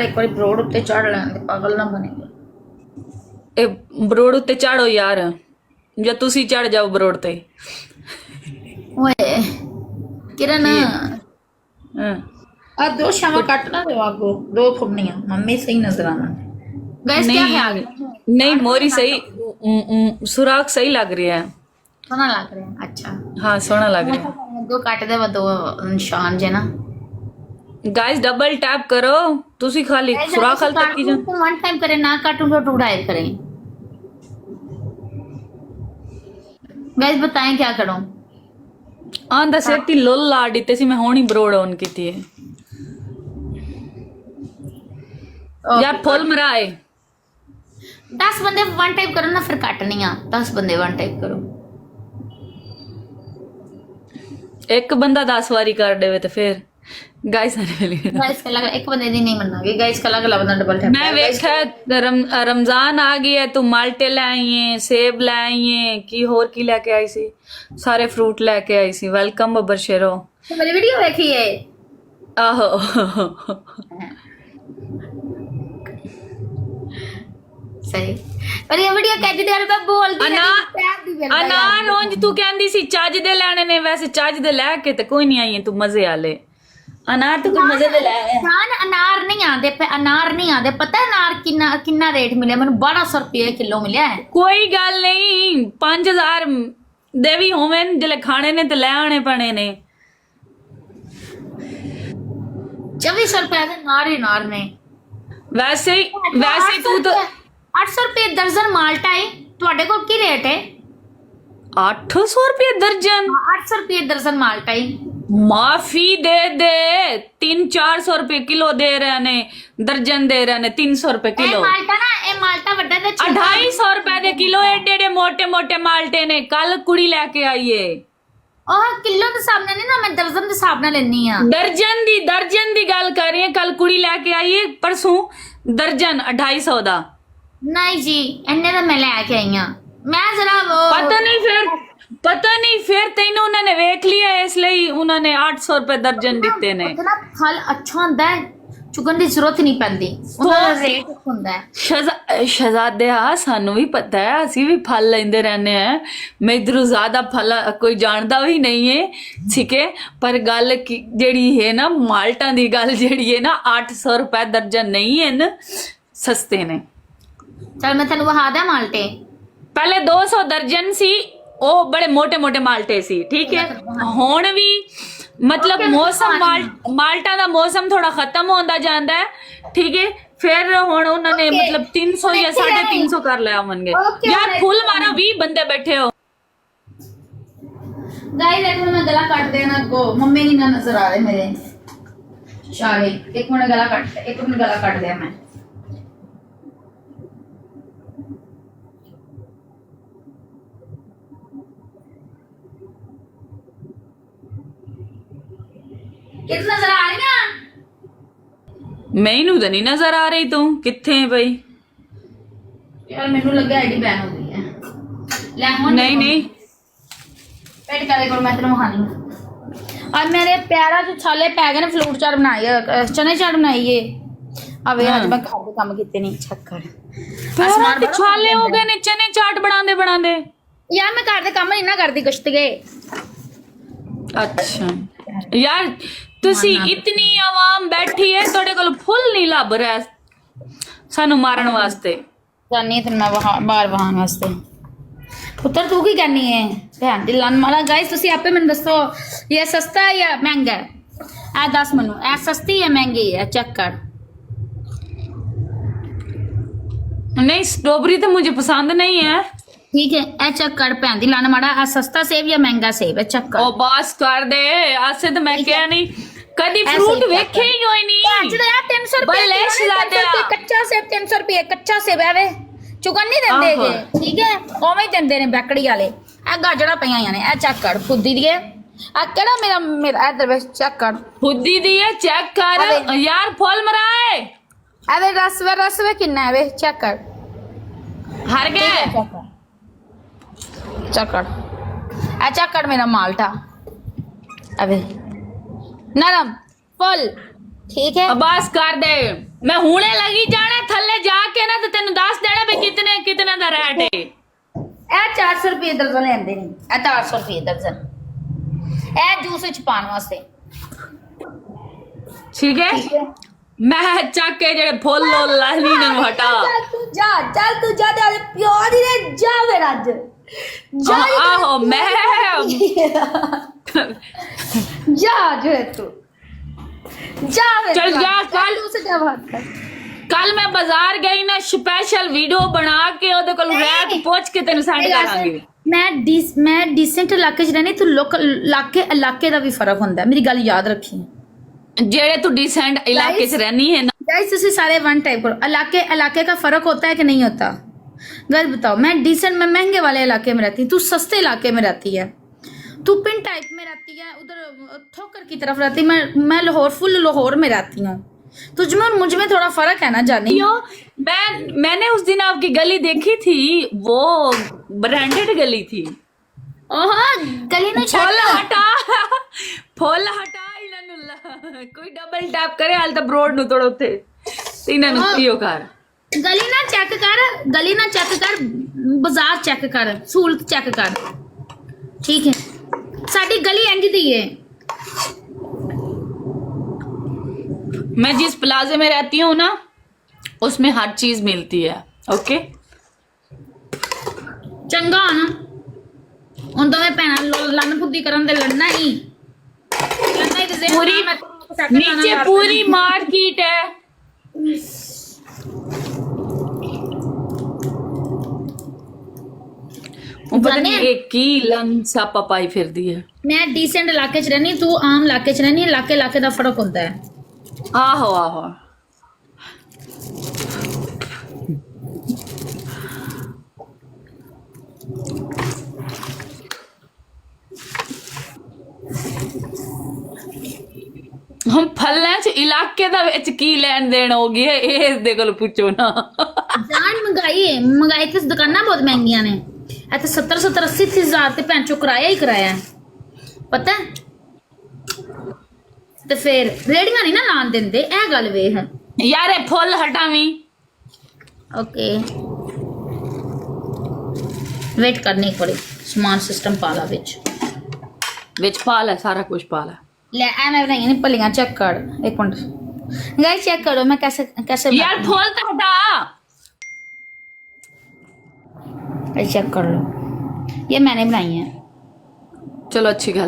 एक बार बरोड़ उत्ते चढ़ लेंदे पागल ना बनेंगे। ए बरोड़ उत्ते चढ़ो यार, या तुसी चढ़ जाओ बरोड़ ते। ओए किरण हाँ। आ दो शामा काटना दे आगो दो फुड़नियां मम्मी सही नजर आना। गैस क्या ख्याल है? नहीं मोरी सही, सुराख सही लग रहा है। सोना लग रहा है। अच्छा हाँ सोना लग रहा है। दो काट दे वो दो निशान जे ना। गाइस डबल टैप करो, तुसी खाली सुराख हल तक की जा। वन टाइम करे ना काटूं तो टुड़ाए करें। गैस बताएं क्या करूं? आंदा सेती लोल ला दिते सी मैं होनी बरोड़ ऑन कीती है। यार फुल मराए 10 बंदे वन टाइप करो ना फिर काटनी आ 10 बंदे वन टाइप करो। एक बंदा 10 वारी कर देवे तो फिर गाइस गाइस का लगा एक बंदे दी नहीं मनागे। गाइस का लगा बंदा डबल टैप। मैं वेखा रमजान आ गई है, तू माल्टे ले आई है, सेब ले आई है, की होर की लेके आई सी, सारे फ्रूट लेके आई सी। वेलकम बब्बर शेरो। तो मेरी वीडियो देखी है? आहो सही पर ये वीडियो कहती देर पे बोल दी अनार रोंज तू कहंदी सी चज दे लेने ने, वैसे चज दे लेके ते कोई नहीं आई है तू मजे आले। अनार तो कोई मजे दे ले जान अनार नहीं आदे पे अनार नहीं आदे। पता है अनार किन्ना किन्ना रेट मिले मैंने 1200 रुपये किलो मिले है। कोई गल नहीं 5000 दे भी होवेन जिले खाने ने ते ले आने पड़े ने। 2400 रुपये के नार ने। वैसे तू तो 800 रुपये दर्जन माल्टा है ਤੁਹਾਡੇ ਕੋਲ ਕੀ ਰੇਟ ਹੈ? 800 रुपये दर्जन। 800 रुपये दर्जन माल्टा है। माफी दे दे 300-400 रुपये किलो दे रहे ने, दर्जन दे रहे ने 300 रुपये किलो। माल्टा ना ए माल्टा वड्डा ते 250 रुपए दे किलो एडे एडे मोटे मोटे माल्टे ने। कल कुड़ी लेके आई है। ओह किलो दे हिसाब नाल नहीं ना मैं दर्जन दे हिसाब नाल लेनी आ। दर्जन दी गल कर रही है। कल कुड़ी लेके आई है परसों दर्जन 250 दा। नहीं जी इन्ने तो मैं लेके आई हां। मैं जरा वो पता नहीं फिर तेन उन्होंने वेख लिया इसलिए उन्होंने 800 रुपए दर्जन दिते ने। इतना फल अच्छा हुंदा है चुगन दी जरूरत नहीं पैंदी। उन्होंने रेट हुंदा है। शहजादे सानू भी पता है, असी भी फल लेंदे रहने हैं। मैं इधरों ज्यादा फल कोई जानता भी नहीं है, ठीक है। पर गल जेड़ी है ना माल्टा दी गल जेड़ी है ना 800 रुपए दर्जन नहीं है न, सस्ते ने। चल मैं तेन वहा दा माल्टे। पहले 200 दर्जन सी, ओ बड़े मोटे मोटे माल्टे सी, ठीक है। हुण भी मतलब मौसम माल्टा दा मौसम थोड़ा खत्म होंदा जांदा है, ठीक है। फिर हुण उन्होंने मतलब 300 या 350 कर लिया होंगे। यार फुल मारा 20 बंदे बैठे हो। गाइस एक मिनट मैं गला काट देना को मम्मी नहीं ना नजर आ रहे मेरे शारे। एक मिनट गला काट दिया मैं। कितना नजर आ रही ना? मैनू तो नहीं नजर आ रही, तू किथे है भाई? यार मेनू लगा आईडी बैन हो गई है। ले हुन नहीं पेट करे को मैं तेरे मुंह खानी। और मेरे प्यारा जो छाले पै गए ने फ्रूट चाट बनाई चने चाट बनाई है। अबे आज मैं घर के काम किते नहीं चक्कर। आसमान पे छाले हो गए ने चने चाट बनांदे यार मैं घर के काम नहीं ना करदी गश्त गए। अच्छा यार तुसी इतनी आवाम बैठी है तोड़े कोल फुल नहीं लभ रहा सानू मारन वास्ते। जानी ते मैं बाहर बहान वास्ते। पुत्र तू की करनी है भैन दी लन मारा। गाइस तुसी आपे मैंने दसो ये सस्ता है या महंगा है? ए दस मैनू ए सस्ती या महंगी है चेक कर। नहीं स्ट्रॉबेरी तो मुझे पसंद नहीं है, ठीक है। ए चेक कर भैन दी लन मारा सस्ता सेब या महंगा सेब है चेक कर। ओ बस कर दे आसे तो मैं क्या नहीं कदी फ्रूट वेखे ही कोई नहीं। 300 रुपए कच्चा सेब 300 रुपए कच्चा सेब है वे चुकन नहीं देंगे, ठीक है। ओवे ही देंदे ने बैकड़ी वाले। ए गाजड़ा पईयां ने ए चेक कर फुद्दी दी आ केड़ा मेरा मेरा इधर वे चेक कर फुद्दी दी है चेक कर यार फल मराए। अबे रसवे कितना है वे चेक कर। हार गए चेक कर ए चेक कर मेरा माल्टा अबे नरम फुल ठीक है। बस कर दे। ਮੈਂ ਹੁਣੇ ਲੱਗੀ ਜਾਣਾ ਥੱਲੇ ਜਾ ਕੇ ਨਾ ਤੇ ਤੈਨੂੰ ਦੱਸ ਦੇਣਾ ਵੀ ਕਿਤਨੇ ਦਾ ਰੇਟ ਹੈ। ਇਹ 400 ਰੁਪਏ ਦਰਜਨ ਲੈਂਦੇ ਨੇ, ਇਹ 400 ਰੁਪਏ ਦਰਜਨ। ਇਹ ਜੂਸ ਵਿੱਚ ਪਾਉਣ ਵਾਸਤੇ, ਠੀਕ ਹੈ। ਮੈਂ ਚੱਕ ਕੇ ਜਿਹੜੇ ਫੁੱਲ ਲਾਹਨੀ ਨੂੰ ਹਟਾ। ਚੱਲ ਤੂੰ ਜਾ ਤੇ ਪਿਓ ਦੀ ਨੇ ਜਾ ਫਿਰ ਅੱਜ ਜਾ। ਆਹੋ ਮੈਂ ਜਾ ਜੋ ਤੂੰ ਜਾ ਫਿਰ चल जा कल उसे क्या बात कर। कल मैं बाजार गई ना स्पेशल वीडियो बना के ओदे कोल रैक पूछ के तेन सेंड करांगी। मैं डिसेंट इलाके च रहनी, तू लोकल इलाके ਦਾ ਵੀ ਫਰਕ ਹੁੰਦਾ, ਮੇਰੀ ਗੱਲ ਯਾਦ ਰੱਖੀ। जेड़े तू डिसेंट इलाके च रहनी है ना गाइस, तुसी सारे वन टाइप करो। इलाके का फर्क होता है कि नहीं होता? गल बताओ। मैं डिसेंट में महंगे वाले इलाके में रहती, तू सस्ते इलाके में रहती है, तू पिन टाइप में रहती है, उधर ठोकर की तरफ रहती। मैं लाहौर, फुल लाहौर में रहती हूँ। तुझ में और मुझ में थोड़ा फर्क है ना जानी। मैंने उस दिन आपकी गली देखी थी, वो ब्रांडेड गली थी। गली में फुल हटा कोई डबल टैप करे हाल तक रोड नु तोड़ उते इन्हां नु कियो कर। गली ना चेक कर, बाजार चेक कर, सहूलत चेक कर, ठीक है? साडी गली इंज दी है। मैं जिस प्लाजे में रहती हूँ ना उसमें हर चीज मिलती है। ओके चंगा ना उन दोवें भैणां लन्न फुद्दी करन दे लड़ना ही ते पूरी नीचे पूरी मार्केट है। वो पता नहीं एक की लन सापा पाई फिर दी है। मैं डिसेंट इलाके च रहनी, तू आम इलाके च रहनी। इलाके दा फर्क होता है। आहो आहो हम फल्ले च इलाके दा विच की लेन देन हो गई है, इस दे कोल पूछो ना। जान महंगाई ते दुकानां बहुत महंगियां ने। इत्थे 70-80 हज़ार ते पैंचो किराया ही किराया है, पता है? ते फिर रेड़ियां नहीं ना लान देंदे, ए गल वेख यार ए फुल हटावी। ओके वेट करनी पड़ी। समान सिस्टम पाला विच पाल है, सारा कुछ पाल है। ले मैं बनाई नहीं पलियां। चेक कर एक मिनट गाइस, चेक करो मैं कैसे यार फुल तो हटा। चेक कर लो, ये मैंने बनाई है। चलो अच्छी गल है।